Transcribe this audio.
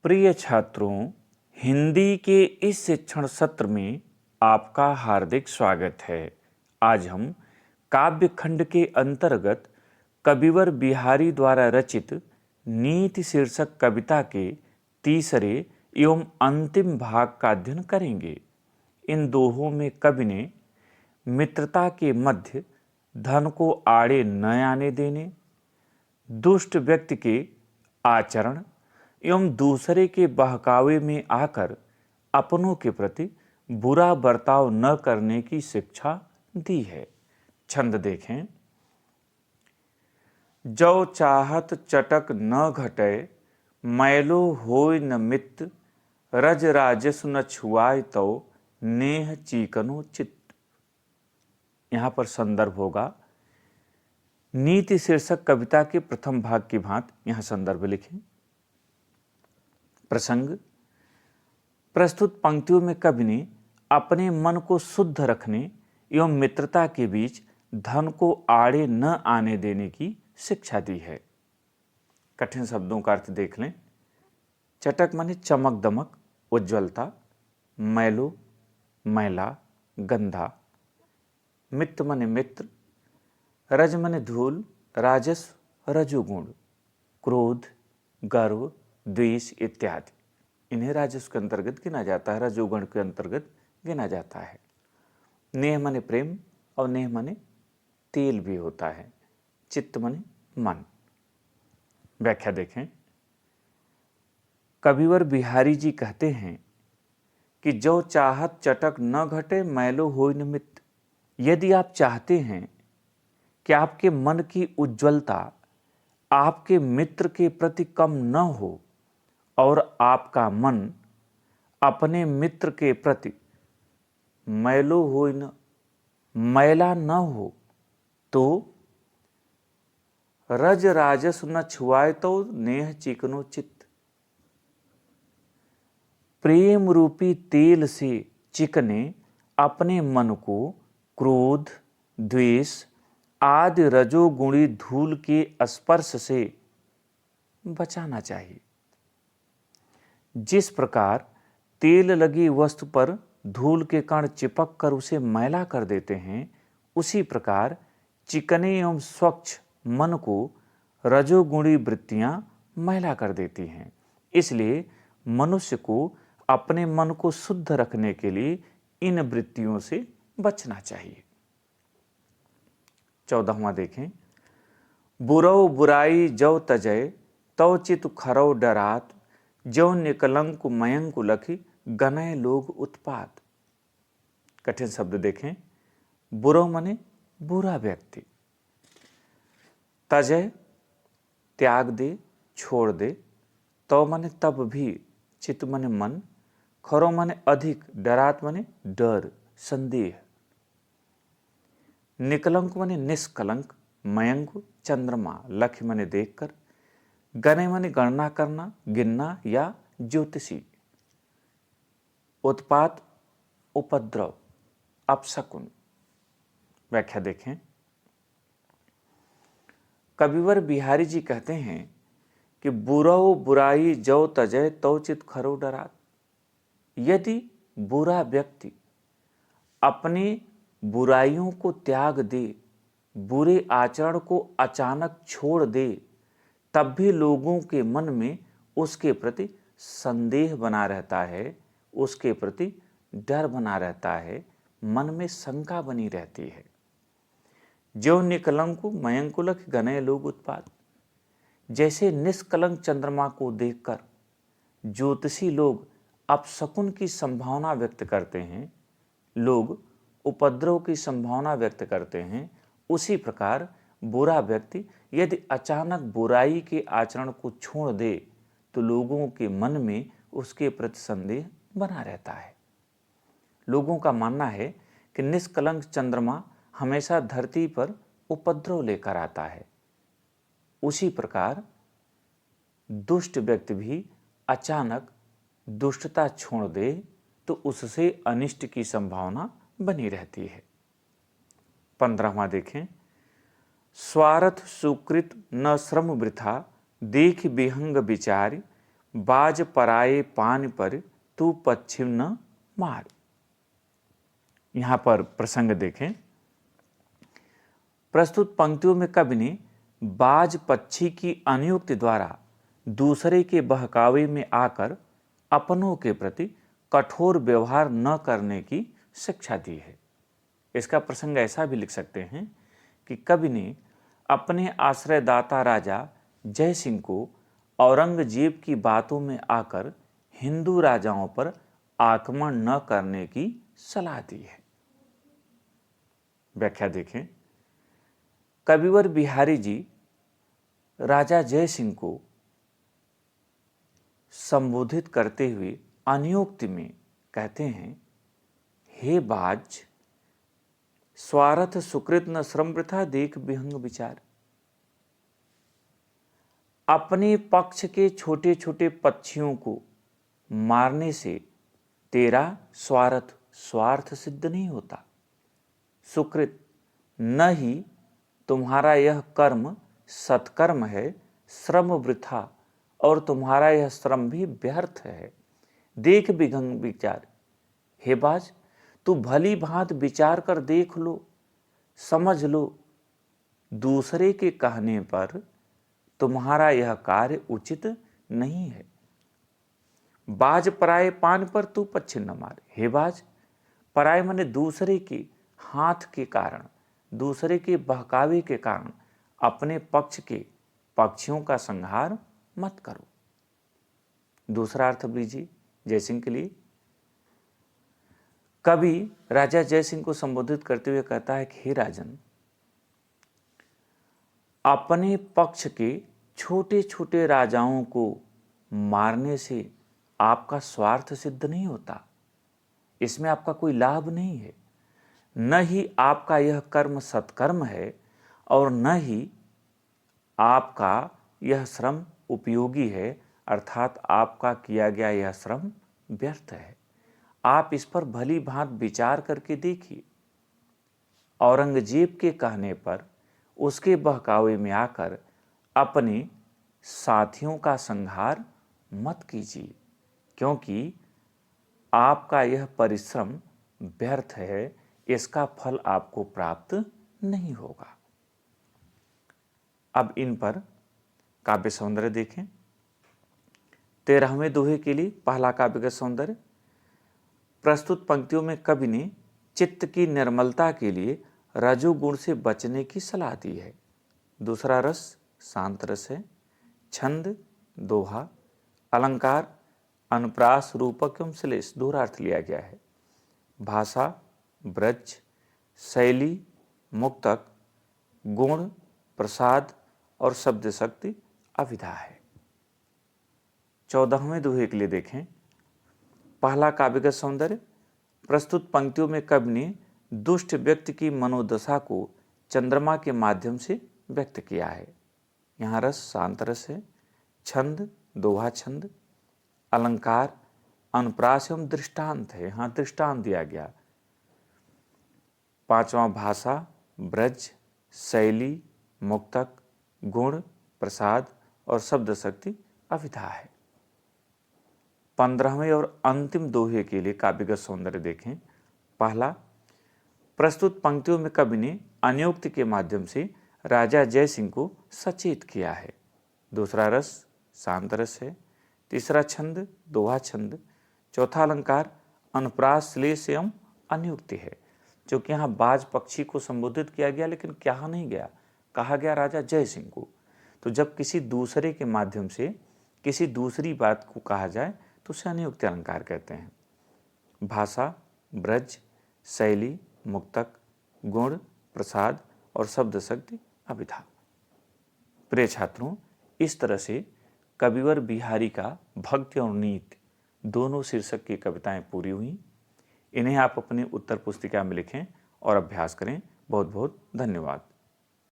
प्रिय छात्रों, हिंदी के इस शिक्षण सत्र में आपका हार्दिक स्वागत है। आज हम काव्य खंड के अंतर्गत कविवर बिहारी द्वारा रचित नीति शीर्षक कविता के तीसरे एवं अंतिम भाग का अध्ययन करेंगे। इन दोहों में कवि ने मित्रता के मध्य धन को आड़े न आने देने, दुष्ट व्यक्ति के आचरण एवं दूसरे के बहकावे में आकर अपनों के प्रति बुरा बर्ताव न करने की शिक्षा दी है। छंद देखें। जो चाहत चटक न घटे, मैलो होय न मित्र, रज राजस न छुआय तो नेह चीकनो चित्त। यहां पर संदर्भ होगा नीति शीर्षक कविता के प्रथम भाग की भांति। यहां संदर्भ लिखें। प्रसंग। प्रस्तुत पंक्तियों में कवि ने अपने मन को शुद्ध रखने एवं मित्रता के बीच धन को आड़े न आने देने की शिक्षा दी है। कठिन शब्दों का अर्थ देख लें। चटक माने चमक दमक, उज्ज्वलता। मैलो मैला, गंधा। मित्र माने मित्र। रज माने धूल, राजस रजोगुण। क्रोध, गर्व, द्वेष इत्यादि इन्हें राजस के अंतर्गत गिना जाता है, रजोगुण के अंतर्गत गिना जाता है। नेह माने प्रेम और नेह माने तेल भी होता है। चित्त माने मन। व्याख्या देखें। कविवर बिहारी जी कहते हैं कि जो चाहत चटक न घटे, मैलो होय न मित्र। यदि आप चाहते हैं कि आपके मन की उज्ज्वलता आपके मित्र के प्रति कम न हो और आपका मन अपने मित्र के प्रति मैलो हो न मैला न हो, तो रज राजस न छुआए तो नेह चिकनो चित्त। प्रेम रूपी तेल से चिकने अपने मन को क्रोध, द्वेष आदि रजोगुणी धूल के स्पर्श से बचाना चाहिए। जिस प्रकार तेल लगी वस्तु पर धूल के कण चिपक कर उसे मैला कर देते हैं, उसी प्रकार चिकने एवं स्वच्छ मन को रजोगुणी वृत्तियां मैला कर देती हैं। इसलिए मनुष्य को अपने मन को शुद्ध रखने के लिए इन वृत्तियों से बचना चाहिए। 14वां देखें। बुरो बुराई जो तजय, तो चित खरो डरात, जो निकलंक मयंक लखी, गनय लोग उत्पात। कठिन शब्द देखें। बुरो माने बुरा व्यक्ति। तजय त्याग दे, छोड़ दे। तो माने तब भी, चित माने मन। खरो माने अधिक, डरात माने डर, संदेह। निकलंक माने निष्कलंक, मयंक चंद्रमा, लक्ष्य माने देखकर। गणय माने गणना करना, गिनना या ज्योतिषी। उत्पात उपद्रव, अपशकुन। व्याख्या देखें। कविवर बिहारी जी कहते हैं कि बुरो बुराई जो तजय, तो चित खरो डरात। यदि बुरा व्यक्ति अपने बुराइयों को त्याग दे, बुरे आचरण को अचानक छोड़ दे, तब भी लोगों के मन में उसके प्रति संदेह बना रहता है, उसके प्रति डर बना रहता है, मन में शंका बनी रहती है। जो निकलंक मयंकुलक गनय लोग उत्पात। जैसे निष्कलंक चंद्रमा को देखकर ज्योतिषी लोग अपशकुन की संभावना व्यक्त करते हैं, लोग उपद्रव की संभावना व्यक्त करते हैं, उसी प्रकार बुरा व्यक्ति यदि अचानक बुराई के आचरण को छोड़ दे, तो लोगों के मन में उसके प्रति संदेह बना रहता है। लोगों का मानना है कि निष्कलंक चंद्रमा हमेशा धरती पर उपद्रव लेकर आता है। उसी प्रकार दुष्ट व्यक्ति भी अचानक दुष्टता छोड़ दे, तो उससे अनिष्ट की संभावना बनी रहती है। 15वां देखें। स्वार्थ सुकृत न श्रम वृथा, देख विहंग विचार, बाज पराए पान पर तू पश्चिम न मार। यहां पर प्रसंग देखें। प्रस्तुत पंक्तियों में कवि ने बाज पक्षी की अनुयुक्ति द्वारा दूसरे के बहकावे में आकर अपनों के प्रति कठोर व्यवहार न करने की शिक्षा दी है। इसका प्रसंग ऐसा भी लिख सकते हैं कि कवि ने अपने आश्रयदाता राजा जय सिंह को औरंगजेब की बातों में आकर हिंदू राजाओं पर आक्रमण न करने की सलाह दी है। व्याख्या देखें। कविवर बिहारी जी राजा जय सिंह को संबोधित करते हुए अनुक्ति में कहते हैं, हे बाज, स्वार्थ सुकृत न श्रम वृथा देख विहंग विचार। अपने पक्ष के छोटे छोटे पक्षियों को मारने से तेरा स्वार्थ सिद्ध नहीं होता। सुकृत न ही तुम्हारा यह कर्म सत्कर्म है, श्रम वृथा, और तुम्हारा यह श्रम भी व्यर्थ है। देख विहंग विचार। हे बाज, तू भली भांत विचार कर देख लो, समझ लो, दूसरे के कहने पर तुम्हारा यह कार्य उचित नहीं है। बाज पराए पान पर तू पश्चिम न मार। हे बाज, पराए माने दूसरे के हाथ के कारण, दूसरे के बहकावे के कारण अपने पक्ष के पक्षियों का संहार मत करो। दूसरा अर्थ लीजिए जयसिंह के लिए। कवि राजा जयसिंह को संबोधित करते हुए कहता है कि हे राजन, अपने पक्ष के छोटे छोटे राजाओं को मारने से आपका स्वार्थ सिद्ध नहीं होता, इसमें आपका कोई लाभ नहीं है। न ही आपका यह कर्म सत्कर्म है और न ही आपका यह श्रम उपयोगी है, अर्थात आपका किया गया यह श्रम व्यर्थ है। आप इस पर भली भांत विचार करके देखिए। औरंगजेब के कहने पर उसके बहकावे में आकर अपने साथियों का संहार मत कीजिए, क्योंकि आपका यह परिश्रम व्यर्थ है, इसका फल आपको प्राप्त नहीं होगा। अब इन पर काव्य सौंदर्य देखें। 13वें दोहे के लिए पहला काव्यगत सौंदर्य। प्रस्तुत पंक्तियों में कवि ने चित्त की निर्मलता के लिए रजोगुण से बचने की सलाह दी है। दूसरा रस शांत रस है। छंद दोहा, अलंकार अनुप्रास, रूपक एवं श्लेष दोहरा अर्थ लिया गया है। भाषा ब्रज, शैली मुक्तक, गुण प्रसाद और शब्द शक्ति अभिधा है। 14वें दोहे के लिए देखें। पहला काव्यगत सौंदर्य। प्रस्तुत पंक्तियों में कवि ने दुष्ट व्यक्ति की मनोदशा को चंद्रमा के माध्यम से व्यक्त किया है। यहाँ रस शांत रस है। छंद दोहा छंद, अलंकार अनुप्रास एवं दृष्टांत है, यहाँ दृष्टांत दिया गया। पांचवा भाषा ब्रज, शैली मुक्तक, गुण प्रसाद और शब्द शक्ति अभिधा है। 15वें और अंतिम दोहे के लिए काव्यगत सौंदर्य देखें। पहला, प्रस्तुत पंक्तियों में कवि ने अनुक्ति के माध्यम से राजा जय सिंह को सचेत किया है। दूसरा रस शांत रस है। तीसरा छंद दोहा छंद। चौथा अलंकार अनुप्रास, श्लेष एवं अनुक्ति है। क्योंकि यहाँ बाज पक्षी को संबोधित किया गया, लेकिन कहा नहीं गया, कहा गया राजा जय सिंह को। तो जब किसी दूसरे के माध्यम से किसी दूसरी बात को कहा जाए तो उसे अनुक्ति अलंकार कहते हैं। भाषा ब्रज, शैली मुक्तक, गुण प्रसाद और शब्द शक्ति अभिधा। प्रिय छात्रों, इस तरह से कविवर बिहारी का भक्ति और नीति दोनों शीर्षक की कविताएं पूरी हुई। इन्हें आप अपनी उत्तर पुस्तिका में लिखें और अभ्यास करें। बहुत बहुत धन्यवाद।